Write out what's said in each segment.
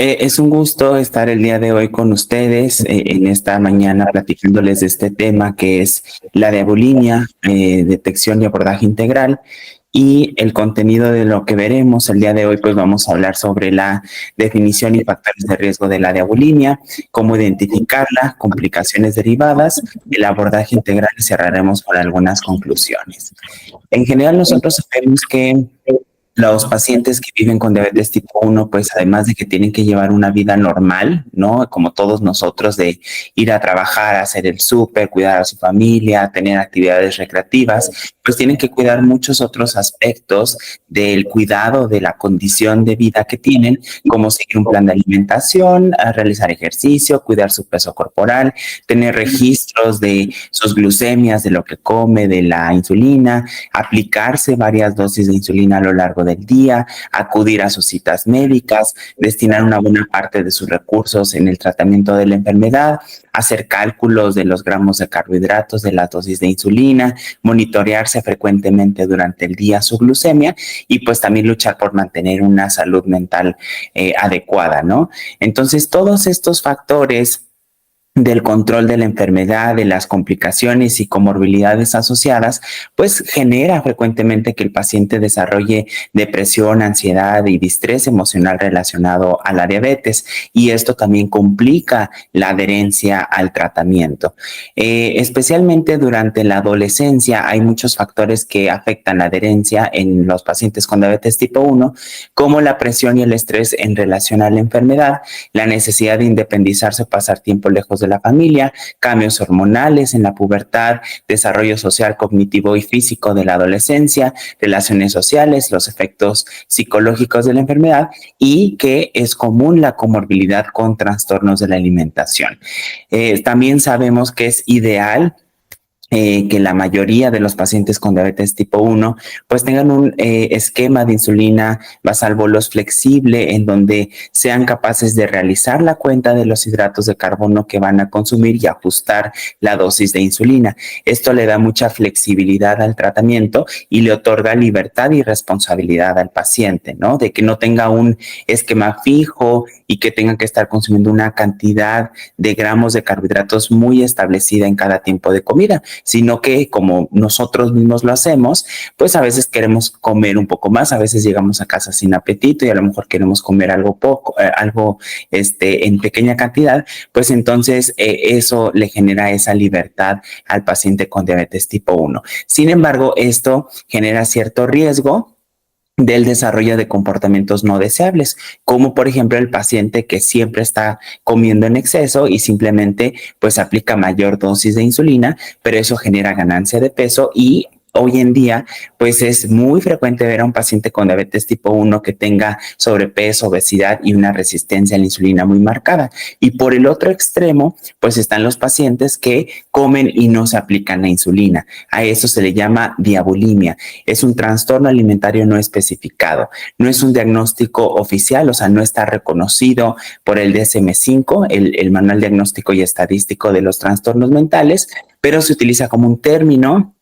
Es un gusto estar el día de hoy con ustedes en esta mañana platicándoles de este tema que es la diabulimia, detección y abordaje integral. Y el contenido de lo que veremos el día de hoy, pues vamos a hablar sobre la definición y factores de riesgo de la diabulimia, cómo identificarla, complicaciones derivadas, el abordaje integral y cerraremos con algunas conclusiones. En general, nosotros sabemos que los pacientes que viven con diabetes tipo 1, pues además de que tienen que llevar una vida normal, ¿no? Como todos nosotros, de ir a trabajar, hacer el súper, cuidar a su familia, tener actividades recreativas, pues tienen que cuidar muchos otros aspectos del cuidado de la condición de vida que tienen, como seguir un plan de alimentación, realizar ejercicio, cuidar su peso corporal, tener registros de sus glucemias, de lo que come, de la insulina, aplicarse varias dosis de insulina a lo largo del día, acudir a sus citas médicas, destinar una buena parte de sus recursos en el tratamiento de la enfermedad, hacer cálculos de los gramos de carbohidratos, de la dosis de insulina, monitorearse frecuentemente durante el día su glucemia y pues también luchar por mantener una salud mental adecuada, ¿no? Entonces, todos estos factores del control de la enfermedad, de las complicaciones y comorbilidades asociadas, pues genera frecuentemente que el paciente desarrolle depresión, ansiedad y distrés emocional relacionado a la diabetes, y esto también complica la adherencia al tratamiento. Especialmente durante la adolescencia hay muchos factores que afectan la adherencia en los pacientes con diabetes tipo 1, como la presión y el estrés en relación a la enfermedad, la necesidad de independizarse o pasar tiempo lejos de la familia, cambios hormonales en la pubertad, desarrollo social, cognitivo y físico de la adolescencia, relaciones sociales, los efectos psicológicos de la enfermedad, y que es común la comorbilidad con trastornos de la alimentación. También sabemos que es ideal que la mayoría de los pacientes con diabetes tipo 1 pues tengan un esquema de insulina basal bolus flexible en donde sean capaces de realizar la cuenta de los hidratos de carbono que van a consumir y ajustar la dosis de insulina. Esto le da mucha flexibilidad al tratamiento y le otorga libertad y responsabilidad al paciente, ¿no? De que no tenga un esquema fijo y que tenga que estar consumiendo una cantidad de gramos de carbohidratos muy establecida en cada tiempo de comida, sino que como nosotros mismos lo hacemos, pues a veces queremos comer un poco más, a veces llegamos a casa sin apetito y a lo mejor queremos comer algo poco, algo en pequeña cantidad, pues entonces eso le genera esa libertad al paciente con diabetes tipo 1. Sin embargo, esto genera cierto riesgo del desarrollo de comportamientos no deseables, como por ejemplo el paciente que siempre está comiendo en exceso y simplemente pues aplica mayor dosis de insulina, pero eso genera ganancia de peso. Y hoy en día, pues es muy frecuente ver a un paciente con diabetes tipo 1 que tenga sobrepeso, obesidad y una resistencia a la insulina muy marcada. Y por el otro extremo, pues están los pacientes que comen y no se aplican la insulina. A eso se le llama diabulimia. Es un trastorno alimentario no especificado. No es un diagnóstico oficial, o sea, no está reconocido por el DSM-5, el Manual Diagnóstico y Estadístico de los Trastornos Mentales, pero se utiliza como un término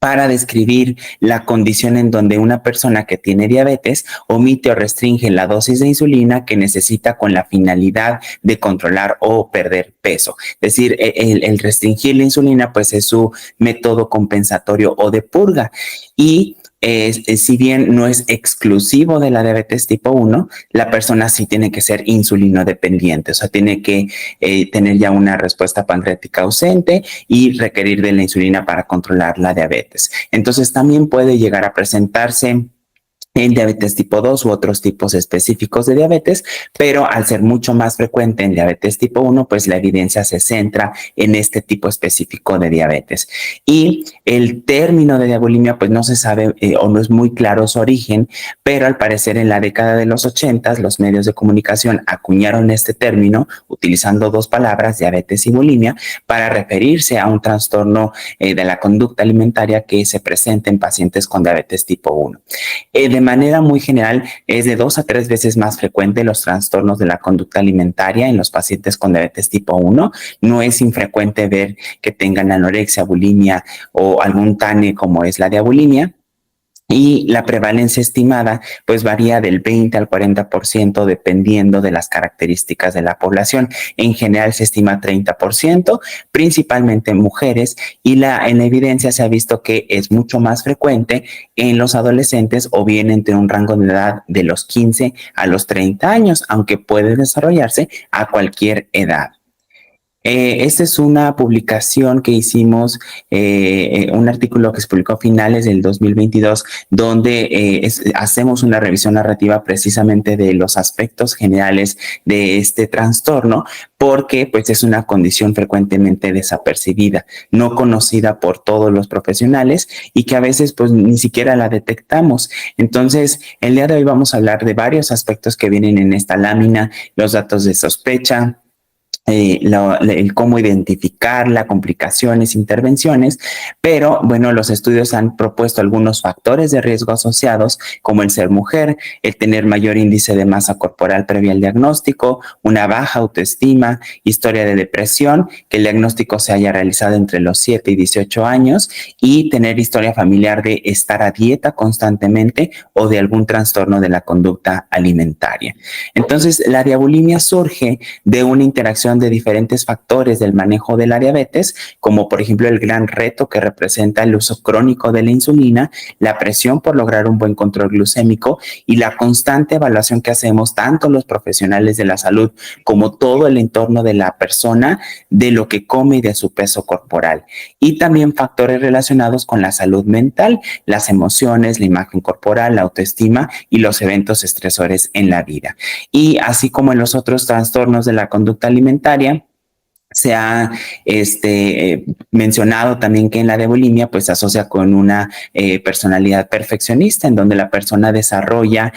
para describir la condición en donde una persona que tiene diabetes omite o restringe la dosis de insulina que necesita con la finalidad de controlar o perder peso. Es decir, el restringir la insulina pues es su método compensatorio o de purga. Y si bien no es exclusivo de la diabetes tipo 1, la persona sí tiene que ser insulinodependiente, o sea, tiene que tener ya una respuesta pancreática ausente y requerir de la insulina para controlar la diabetes. Entonces, también puede llegar a presentarse en diabetes tipo 2 u otros tipos específicos de diabetes, pero al ser mucho más frecuente en diabetes tipo 1, pues la evidencia se centra en este tipo específico de diabetes. Y el término de diabulimia, pues no se sabe o no es muy claro su origen, pero al parecer en la década de los 80 los medios de comunicación acuñaron este término utilizando dos palabras, diabetes y bulimia, para referirse a un trastorno de la conducta alimentaria que se presenta en pacientes con diabetes tipo 1. De manera muy general, es de 2 a 3 veces más frecuente los trastornos de la conducta alimentaria en los pacientes con diabetes tipo 1. No es infrecuente ver que tengan anorexia, bulimia o algún TANE como es la diabulimia. y la prevalencia estimada pues varía del 20 al 40% dependiendo de las características de la población. En general se estima 30%, principalmente en mujeres, y en la evidencia se ha visto que es mucho más frecuente en los adolescentes o bien entre un rango de edad de los 15 a los 30 años, aunque puede desarrollarse a cualquier edad. Esta es una publicación que hicimos, un artículo que se publicó a finales del 2022, donde hacemos una revisión narrativa precisamente de los aspectos generales de este trastorno, porque pues es una condición frecuentemente desapercibida, no conocida por todos los profesionales y que a veces pues ni siquiera la detectamos. Entonces, el día de hoy vamos a hablar de varios aspectos que vienen en esta lámina, los datos de sospecha, el cómo identificarla, complicaciones, intervenciones, pero bueno, los estudios han propuesto algunos factores de riesgo asociados, como el ser mujer, el tener mayor índice de masa corporal previo al diagnóstico, una baja autoestima, historia de depresión, que el diagnóstico se haya realizado entre los 7 y 18 años y tener historia familiar de estar a dieta constantemente o de algún trastorno de la conducta alimentaria. Entonces, la diabulimia surge de una interacción de diferentes factores del manejo de la diabetes, como por ejemplo el gran reto que representa el uso crónico de la insulina, la presión por lograr un buen control glucémico y la constante evaluación que hacemos tanto los profesionales de la salud como todo el entorno de la persona de lo que come y de su peso corporal. Y también factores relacionados con la salud mental, las emociones, la imagen corporal, la autoestima y los eventos estresores en la vida. Y así como en los otros trastornos de la conducta alimentaria, se ha mencionado también que en la diabulimia pues se asocia con una personalidad perfeccionista, en donde la persona desarrolla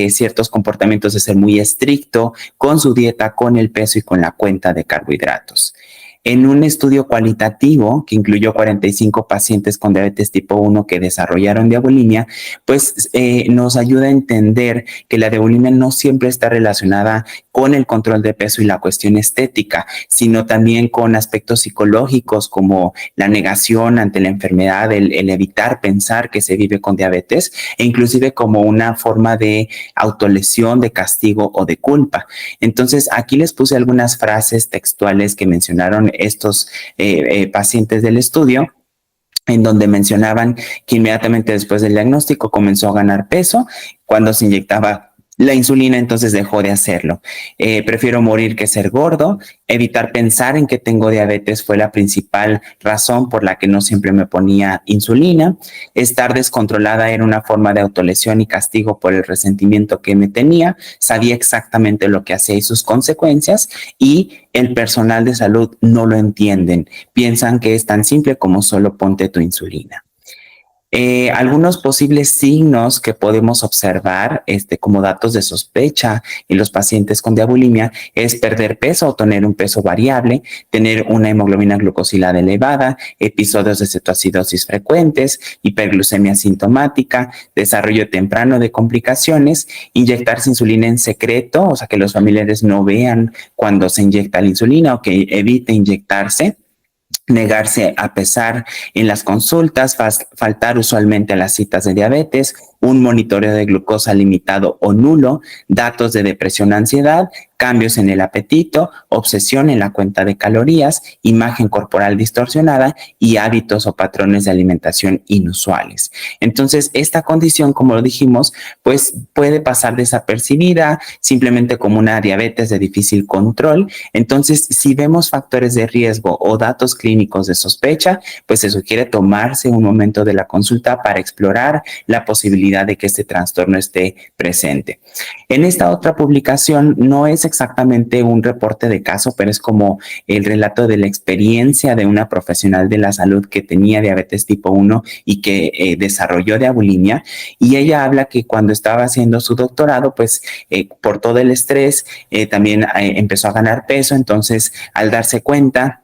ciertos comportamientos de ser muy estricto con su dieta, con el peso y con la cuenta de carbohidratos. En un estudio cualitativo que incluyó 45 pacientes con diabetes tipo 1 que desarrollaron diabulimia, pues nos ayuda a entender que la diabulimia no siempre está relacionada con el control de peso y la cuestión estética, sino también con aspectos psicológicos como la negación ante la enfermedad, el evitar pensar que se vive con diabetes e inclusive como una forma de autolesión, de castigo o de culpa. Entonces, aquí les puse algunas frases textuales que mencionaron estos pacientes del estudio, en donde mencionaban que inmediatamente después del diagnóstico comenzó a ganar peso. Cuando se inyectaba la insulina, entonces dejó de hacerlo. Prefiero morir que ser gordo. Evitar pensar en que tengo diabetes fue la principal razón por la que no siempre me ponía insulina. Estar descontrolada era una forma de autolesión y castigo por el resentimiento que me tenía. Sabía exactamente lo que hacía y sus consecuencias, y el personal de salud no lo entienden. Piensan que es tan simple como solo ponte tu insulina. Algunos posibles signos que podemos observar como datos de sospecha en los pacientes con diabulimia es perder peso o tener un peso variable, tener una hemoglobina glucosilada elevada, episodios de cetoacidosis frecuentes, hiperglucemia sintomática, desarrollo temprano de complicaciones, inyectarse insulina en secreto, o sea que los familiares no vean cuando se inyecta la insulina o que evite inyectarse, negarse a pesar en las consultas, faltar usualmente a las citas de diabetes, un monitoreo de glucosa limitado o nulo, datos de depresión, ansiedad, cambios en el apetito, obsesión en la cuenta de calorías, imagen corporal distorsionada y hábitos o patrones de alimentación inusuales. Entonces, esta condición, como lo dijimos, pues puede pasar desapercibida, simplemente como una diabetes de difícil control. Entonces, si vemos factores de riesgo o datos clínicos de sospecha, pues se sugiere tomarse un momento de la consulta para explorar la posibilidad de que este trastorno esté presente. En esta otra publicación no es exactamente un reporte de caso, pero es como el relato de la experiencia de una profesional de la salud que tenía diabetes tipo 1 y que desarrolló diabulimia, y ella habla que cuando estaba haciendo su doctorado, pues por todo el estrés, también empezó a ganar peso. Entonces, al darse cuenta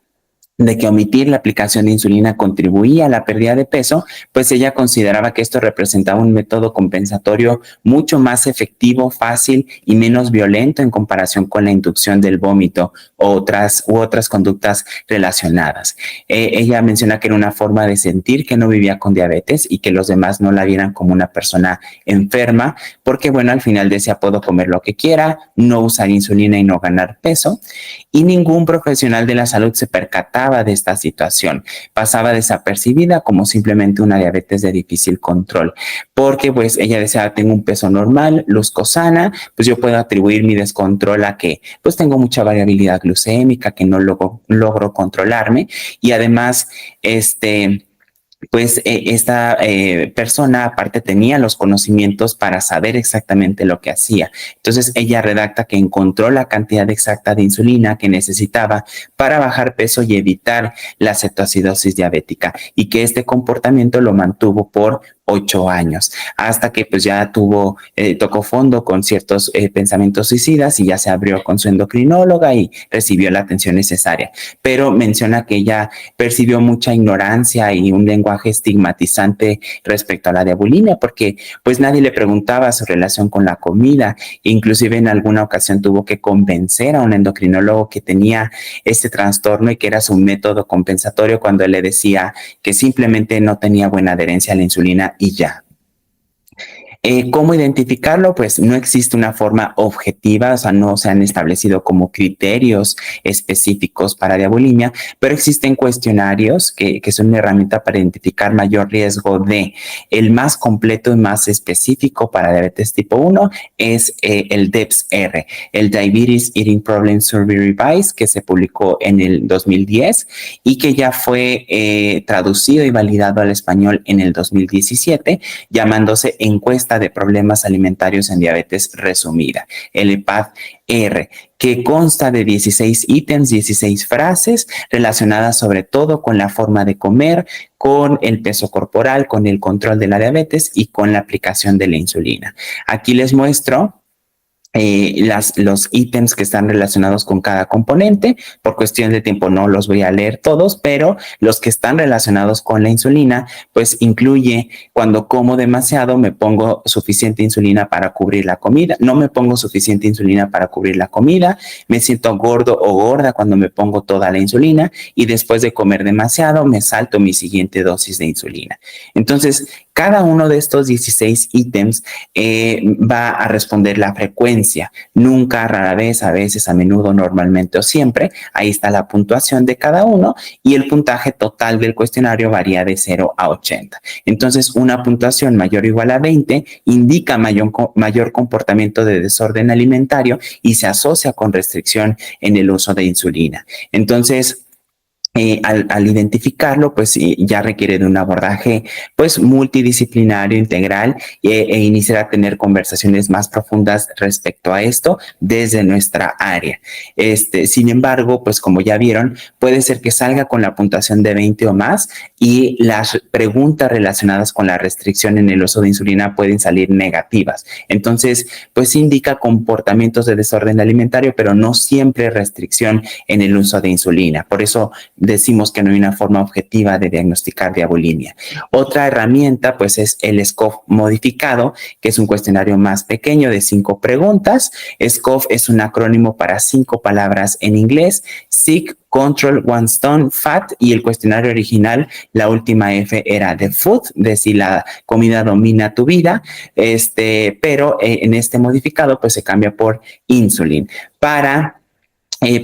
de que omitir la aplicación de insulina contribuía a la pérdida de peso, pues ella consideraba que esto representaba un método compensatorio mucho más efectivo, fácil y menos violento en comparación con la inducción del vómito u otras conductas relacionadas. Ella menciona que era una forma de sentir que no vivía con diabetes y que los demás no la vieran como una persona enferma, porque bueno, al final decía, puedo comer lo que quiera, no usar insulina y no ganar peso, y ningún profesional de la salud se percataba de esta situación. Pasaba desapercibida como simplemente una diabetes de difícil control, porque pues ella decía, tengo un peso normal, luzco sana, pues yo puedo atribuir mi descontrol a que pues tengo mucha variabilidad glucémica, que no logro controlarme, y además pues esta persona aparte tenía los conocimientos para saber exactamente lo que hacía. Entonces ella redacta que encontró la cantidad exacta de insulina que necesitaba para bajar peso y evitar la cetoacidosis diabética, y que este comportamiento lo mantuvo por 8 años, hasta que pues ya tocó fondo con ciertos pensamientos suicidas y ya se abrió con su endocrinóloga y recibió la atención necesaria. Pero menciona que ella percibió mucha ignorancia y un lenguaje estigmatizante respecto a la diabulimia, porque pues nadie le preguntaba su relación con la comida. Inclusive en alguna ocasión tuvo que convencer a un endocrinólogo que tenía este trastorno y que era su método compensatorio, cuando él le decía que simplemente no tenía buena adherencia a la insulina y ya. ¿Cómo identificarlo? Pues no existe una forma objetiva, o sea, no se han establecido como criterios específicos para diabulimia, pero existen cuestionarios que son una herramienta para identificar mayor riesgo de. El más completo y más específico para diabetes tipo 1 es el DEPS-R, el Diabetes Eating Problem Survey Revised, que se publicó en el 2010 y que ya fue traducido y validado al español en el 2017, llamándose Encuesta de Problemas Alimentarios en Diabetes Resumida, el EPAD-R, que consta de 16 ítems, 16 frases relacionadas sobre todo con la forma de comer, con el peso corporal, con el control de la diabetes y con la aplicación de la insulina. Aquí les muestro los ítems que están relacionados con cada componente. Por cuestión de tiempo no los voy a leer todos, pero los que están relacionados con la insulina, pues incluye: cuando como demasiado me pongo suficiente insulina para cubrir la comida, no me pongo suficiente insulina para cubrir la comida, me siento gordo o gorda cuando me pongo toda la insulina, y después de comer demasiado me salto mi siguiente dosis de insulina. Entonces, cada uno de estos 16 ítems va a responder la frecuencia, nunca, rara vez, a veces, a menudo, normalmente o siempre. Ahí está la puntuación de cada uno, y el puntaje total del cuestionario varía de 0 a 80. Entonces, una puntuación mayor o igual a 20 indica mayor comportamiento de desorden alimentario y se asocia con restricción en el uso de insulina. Entonces, al identificarlo, pues ya requiere de un abordaje pues multidisciplinario, integral, e iniciar a tener conversaciones más profundas respecto a esto desde nuestra área. Sin embargo, pues como ya vieron, puede ser que salga con la puntuación de 20 o más, y las preguntas relacionadas con la restricción en el uso de insulina pueden salir negativas. Entonces, pues indica comportamientos de desorden alimentario, pero no siempre restricción en el uso de insulina. Por eso decimos que no hay una forma objetiva de diagnosticar diabulimia. Otra herramienta pues es el SCOFF modificado, que es un cuestionario más pequeño de 5 preguntas. SCOFF es un acrónimo para 5 palabras en inglés: Sick, Control, One Stone, Fat, y el cuestionario original, la última F era de Food, de si la comida domina tu vida, pero en este modificado pues se cambia por Insulin, para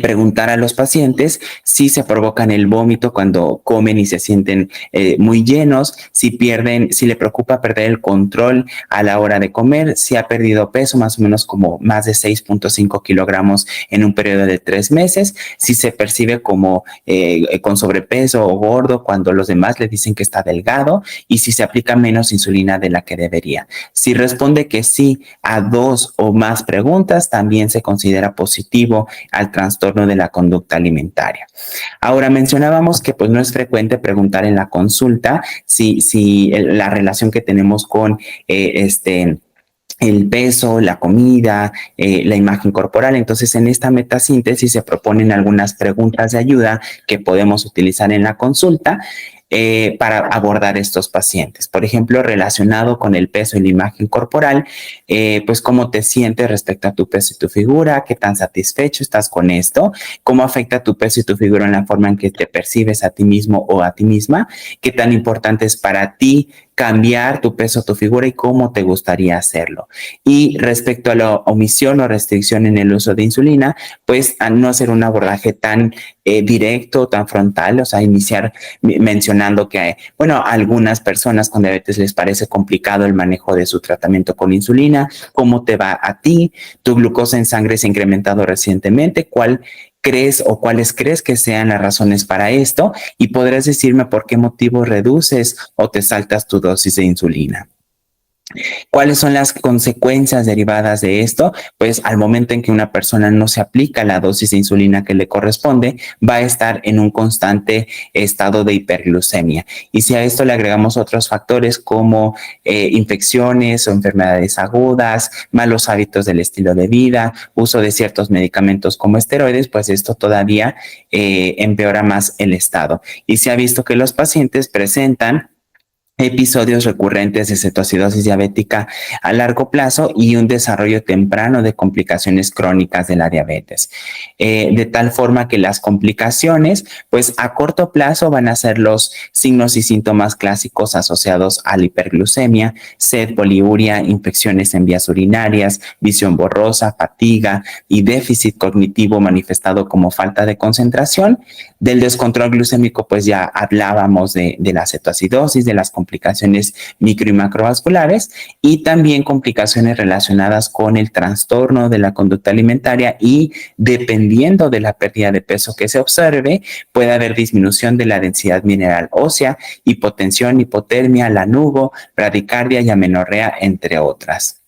preguntar a los pacientes si se provocan el vómito cuando comen y se sienten muy llenos, si le preocupa perder el control a la hora de comer, si ha perdido peso, más o menos como más de 6.5 kilogramos en un periodo de 3 meses, si se percibe como con sobrepeso o gordo cuando los demás le dicen que está delgado, y si se aplica menos insulina de la que debería. Si responde que sí a 2 o más preguntas, también se considera positivo al trastorno de la conducta alimentaria. Ahora, mencionábamos que pues no es frecuente preguntar en la consulta si la relación que tenemos con el peso, la comida, la imagen corporal. Entonces, en esta metasíntesis se proponen algunas preguntas de ayuda que podemos utilizar en la consulta para abordar estos pacientes. Por ejemplo, relacionado con el peso y la imagen corporal, pues cómo te sientes respecto a tu peso y tu figura, qué tan satisfecho estás con esto, cómo afecta tu peso y tu figura en la forma en que te percibes a ti mismo o a ti misma, qué tan importante es para ti cambiar tu peso, tu figura y cómo te gustaría hacerlo. Y respecto a la omisión o restricción en el uso de insulina, pues a no hacer un abordaje tan directo, tan frontal, o sea, iniciar mencionando que, bueno, a algunas personas con diabetes les parece complicado el manejo de su tratamiento con insulina, cómo te va a ti, tu glucosa en sangre se ha incrementado recientemente, ¿cuál crees o cuáles crees que sean las razones para esto? Y podrás decirme por qué motivo reduces o te saltas tu dosis de insulina. ¿Cuáles son las consecuencias derivadas de esto? Pues al momento en que una persona no se aplica la dosis de insulina que le corresponde, va a estar en un constante estado de hiperglucemia. Y si a esto le agregamos otros factores como infecciones o enfermedades agudas, malos hábitos del estilo de vida, uso de ciertos medicamentos como esteroides, pues esto todavía empeora más el estado. Y se ha visto que los pacientes presentan episodios recurrentes de cetoacidosis diabética a largo plazo y un desarrollo temprano de complicaciones crónicas de la diabetes. De tal forma que las complicaciones, pues a corto plazo van a ser los signos y síntomas clásicos asociados a la hiperglucemia, sed, poliuria, infecciones en vías urinarias, visión borrosa, fatiga y déficit cognitivo manifestado como falta de concentración. Del descontrol glucémico, pues ya hablábamos de la cetoacidosis, de las complicaciones micro y macrovasculares y también complicaciones relacionadas con el trastorno de la conducta alimentaria y dependiendo de la pérdida de peso que se observe, puede haber disminución de la densidad mineral ósea, hipotensión, hipotermia, lanugo, bradicardia y amenorrea, entre otras.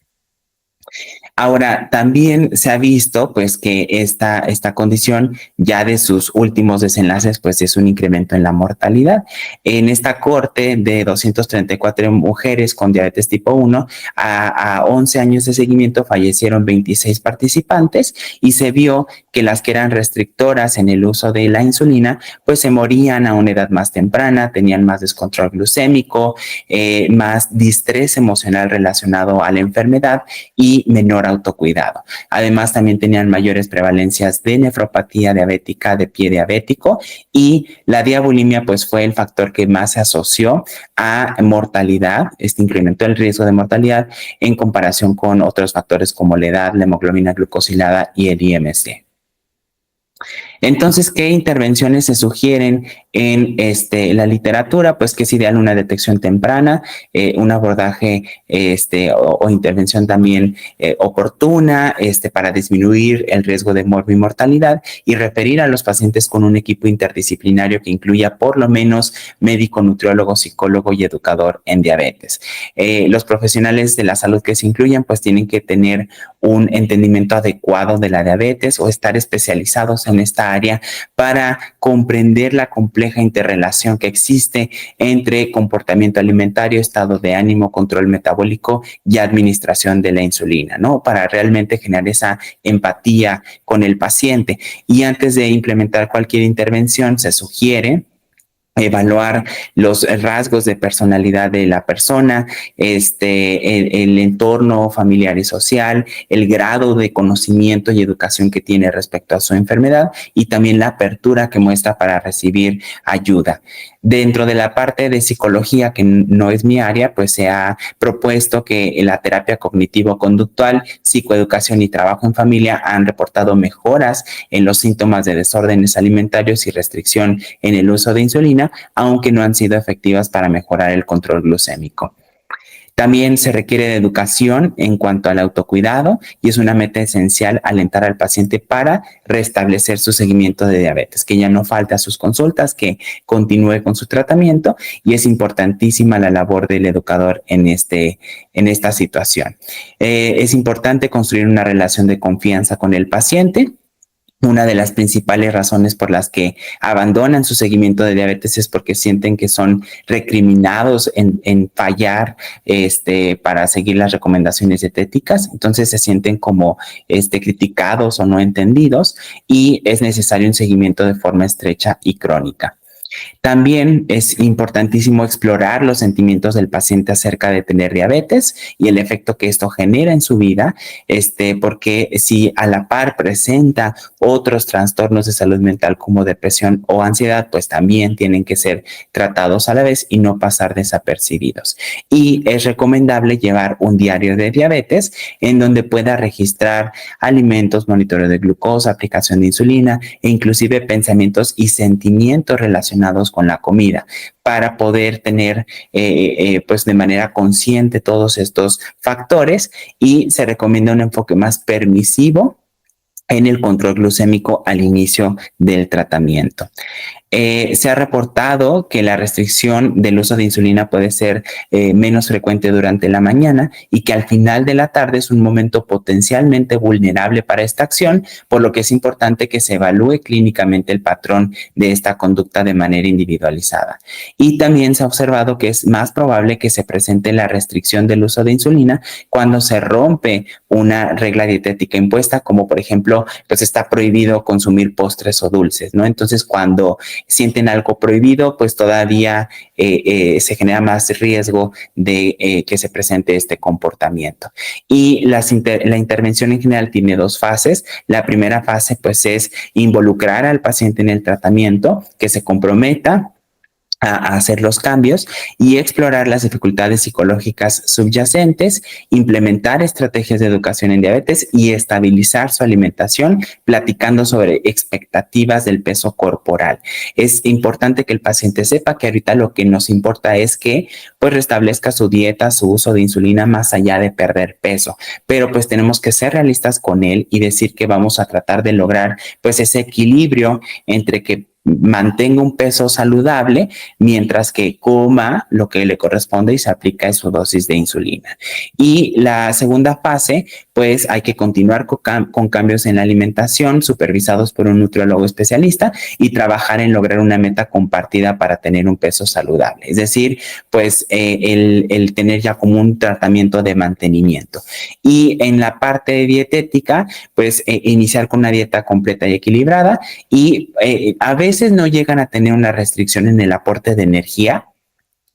Ahora, también se ha visto pues que esta condición ya de sus últimos desenlaces pues es un incremento en la mortalidad. En esta corte de 234 mujeres con diabetes tipo 1, a 11 años de seguimiento fallecieron 26 participantes y se vio que las que eran restrictoras en el uso de la insulina pues se morían a una edad más temprana, tenían más descontrol glucémico, más distrés emocional relacionado a la enfermedad y menor autocuidado. Además, también tenían mayores prevalencias de nefropatía diabética, de pie diabético y la diabulimia pues fue el factor que más se asoció a mortalidad, incrementó el riesgo de mortalidad en comparación con otros factores como la edad, la hemoglobina glucosilada y el IMC. Entonces, ¿qué intervenciones se sugieren en la literatura? Pues que es ideal una detección temprana, un abordaje o intervención también oportuna para disminuir el riesgo de mortalidad y referir a los pacientes con un equipo interdisciplinario que incluya por lo menos médico, nutriólogo, psicólogo y educador en diabetes. Los profesionales de la salud que se incluyan pues tienen que tener un entendimiento adecuado de la diabetes o estar especializados en esta área para comprender la compleja interrelación que existe entre comportamiento alimentario, estado de ánimo, control metabólico y administración de la insulina, ¿no? Para realmente generar esa empatía con el paciente. Y antes de implementar cualquier intervención, se sugiere evaluar los rasgos de personalidad de la persona, el entorno familiar y social, el grado de conocimiento y educación que tiene respecto a su enfermedad y también la apertura que muestra para recibir ayuda. Dentro de la parte de psicología, que no es mi área, pues se ha propuesto que la terapia cognitivo-conductual, psicoeducación y trabajo en familia han reportado mejoras en los síntomas de desórdenes alimentarios y restricción en el uso de insulina, aunque no han sido efectivas para mejorar el control glucémico. También se requiere de educación en cuanto al autocuidado y es una meta esencial alentar al paciente para restablecer su seguimiento de diabetes, que ya no falte a sus consultas, que continúe con su tratamiento y es importantísima la labor del educador en esta situación. Es importante construir una relación de confianza con el paciente Una de las principales razones por las que abandonan su seguimiento de diabetes es porque sienten que son recriminados en fallar para seguir las recomendaciones dietéticas. Entonces se sienten como criticados o no entendidos y es necesario un seguimiento de forma estrecha y crónica. También es importantísimo explorar los sentimientos del paciente acerca de tener diabetes y el efecto que esto genera en su vida, porque si a la par presenta otros trastornos de salud mental como depresión o ansiedad, pues también tienen que ser tratados a la vez y no pasar desapercibidos. Y es recomendable llevar un diario de diabetes en donde pueda registrar alimentos, monitoreo de glucosa, aplicación de insulina e inclusive pensamientos y sentimientos relacionados con la comida para poder tener pues de manera consciente todos estos factores, y se recomienda un enfoque más permisivo en el control glucémico al inicio del tratamiento. Se ha reportado que la restricción del uso de insulina puede ser menos frecuente durante la mañana y que al final de la tarde es un momento potencialmente vulnerable para esta acción, por lo que es importante que se evalúe clínicamente el patrón de esta conducta de manera individualizada. Y también se ha observado que es más probable que se presente la restricción del uso de insulina cuando se rompe una regla dietética impuesta, como por ejemplo, pues está prohibido consumir postres o dulces, ¿no? Entonces, cuando sienten algo prohibido, pues todavía se genera más riesgo de que se presente este comportamiento. Y la intervención en general tiene dos fases. La primera fase, pues, es involucrar al paciente en el tratamiento, que se comprometa a hacer los cambios y explorar las dificultades psicológicas subyacentes, implementar estrategias de educación en diabetes y estabilizar su alimentación, platicando sobre expectativas del peso corporal. Es importante que el paciente sepa que ahorita lo que nos importa es que pues restablezca su dieta, su uso de insulina más allá de perder peso, pero pues tenemos que ser realistas con él y decir que vamos a tratar de lograr pues ese equilibrio entre que mantenga un peso saludable mientras que coma lo que le corresponde y se aplica su dosis de insulina. Y la segunda fase, pues hay que continuar con cambios en la alimentación supervisados por un nutriólogo especialista y trabajar en lograr una meta compartida para tener un peso saludable. Es decir, pues el tener ya como un tratamiento de mantenimiento. Y en la parte dietética, pues iniciar con una dieta completa y equilibrada y a veces no llegan a tener una restricción en el aporte de energía.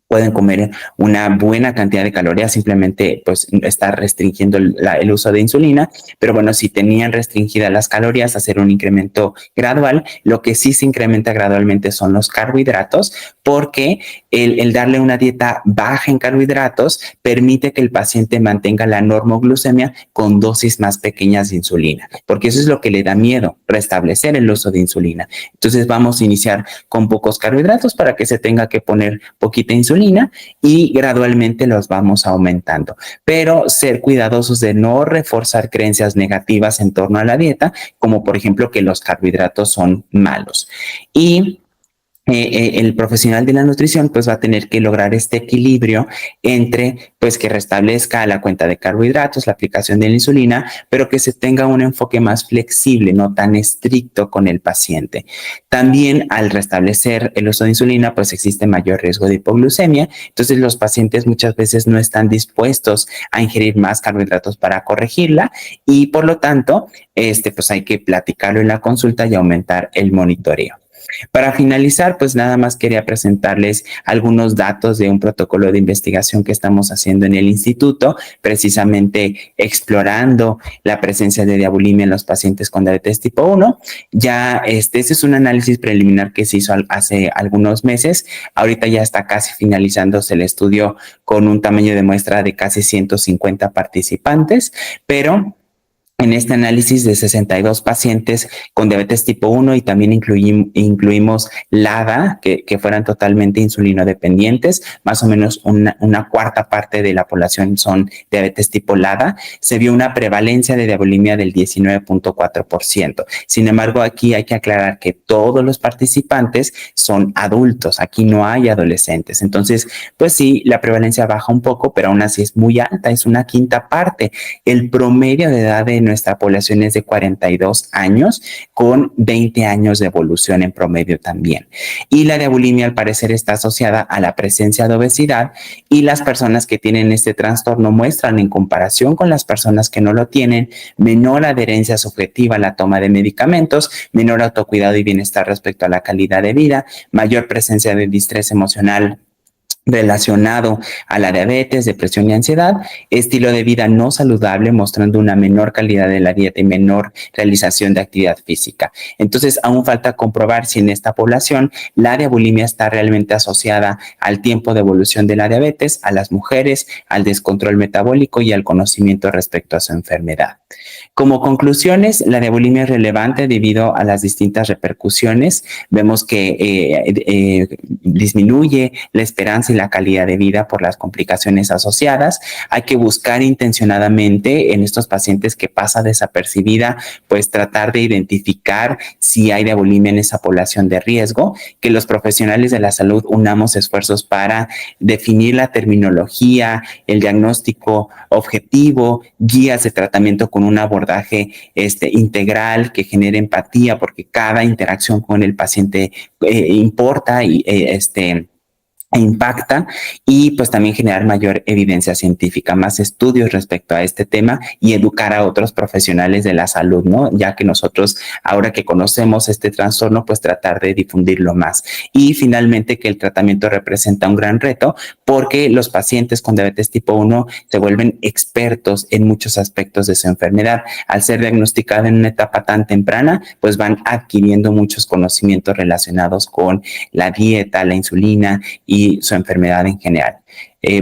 Pueden comer una buena cantidad de calorías, simplemente pues estar restringiendo el uso de insulina, pero bueno, si tenían restringidas las calorías, hacer un incremento gradual. Lo que sí se incrementa gradualmente son los carbohidratos, porque el darle una dieta baja en carbohidratos permite que el paciente mantenga la normoglucemia con dosis más pequeñas de insulina, porque eso es lo que le da miedo, restablecer el uso de insulina. Entonces vamos a iniciar con pocos carbohidratos para que se tenga que poner poquita insulina y gradualmente los vamos aumentando, pero ser cuidadosos de no reforzar creencias negativas en torno a la dieta, como por ejemplo que los carbohidratos son malos. Y el profesional de la nutrición pues va a tener que lograr este equilibrio entre pues que restablezca la cuenta de carbohidratos, la aplicación de la insulina, pero que se tenga un enfoque más flexible, no tan estricto con el paciente. También al restablecer el uso de insulina pues existe mayor riesgo de hipoglucemia, entonces los pacientes muchas veces no están dispuestos a ingerir más carbohidratos para corregirla y por lo tanto pues hay que platicarlo en la consulta y aumentar el monitoreo. Para finalizar, pues nada más quería presentarles algunos datos de un protocolo de investigación que estamos haciendo en el instituto, precisamente explorando la presencia de diabulimia en los pacientes con diabetes tipo 1. Ya ese es un análisis preliminar que se hizo hace algunos meses. Ahorita ya está casi finalizándose el estudio con un tamaño de muestra de casi 150 participantes, pero en este análisis de 62 pacientes con diabetes tipo 1 y también incluimos LADA, que fueran totalmente insulinodependientes, más o menos una cuarta parte de la población son diabetes tipo LADA, se vio una prevalencia de diabulimia del 19.4%. Sin embargo, aquí hay que aclarar que todos los participantes son adultos, aquí no hay adolescentes. Entonces, pues sí, la prevalencia baja un poco, pero aún así es muy alta, es una quinta parte. El promedio de edad de nuestra población es de 42 años, con 20 años de evolución en promedio también. Y la diabulimia al parecer está asociada a la presencia de obesidad, y las personas que tienen este trastorno muestran, en comparación con las personas que no lo tienen, menor adherencia subjetiva a la toma de medicamentos, menor autocuidado y bienestar respecto a la calidad de vida, mayor presencia de distrés emocional relacionado a la diabetes, depresión y ansiedad, estilo de vida no saludable, mostrando una menor calidad de la dieta y menor realización de actividad física. Entonces, aún falta comprobar si en esta población la diabulimia está realmente asociada al tiempo de evolución de la diabetes, a las mujeres, al descontrol metabólico y al conocimiento respecto a su enfermedad. Como conclusiones, la diabulimia es relevante debido a las distintas repercusiones. Vemos que disminuye la esperanza y la calidad de vida por las complicaciones asociadas. Hay que buscar intencionadamente en estos pacientes que pasa desapercibida, pues tratar de identificar si hay diabulimia en esa población de riesgo, que los profesionales de la salud unamos esfuerzos para definir la terminología, el diagnóstico objetivo, guías de tratamiento con un abordaje integral que genere empatía, porque cada interacción con el paciente importa y impacta, y pues también generar mayor evidencia científica, más estudios respecto a este tema y educar a otros profesionales de la salud, ¿no? Ya que nosotros, ahora que conocemos este trastorno, pues tratar de difundirlo más. Y finalmente, que el tratamiento representa un gran reto, porque los pacientes con diabetes tipo 1 se vuelven expertos en muchos aspectos de su enfermedad. Al ser diagnosticada en una etapa tan temprana, pues van adquiriendo muchos conocimientos relacionados con la dieta, la insulina y su enfermedad en general.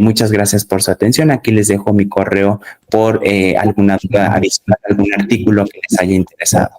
Muchas gracias por su atención. Aquí les dejo mi correo por alguna duda adicional, algún artículo que les haya interesado.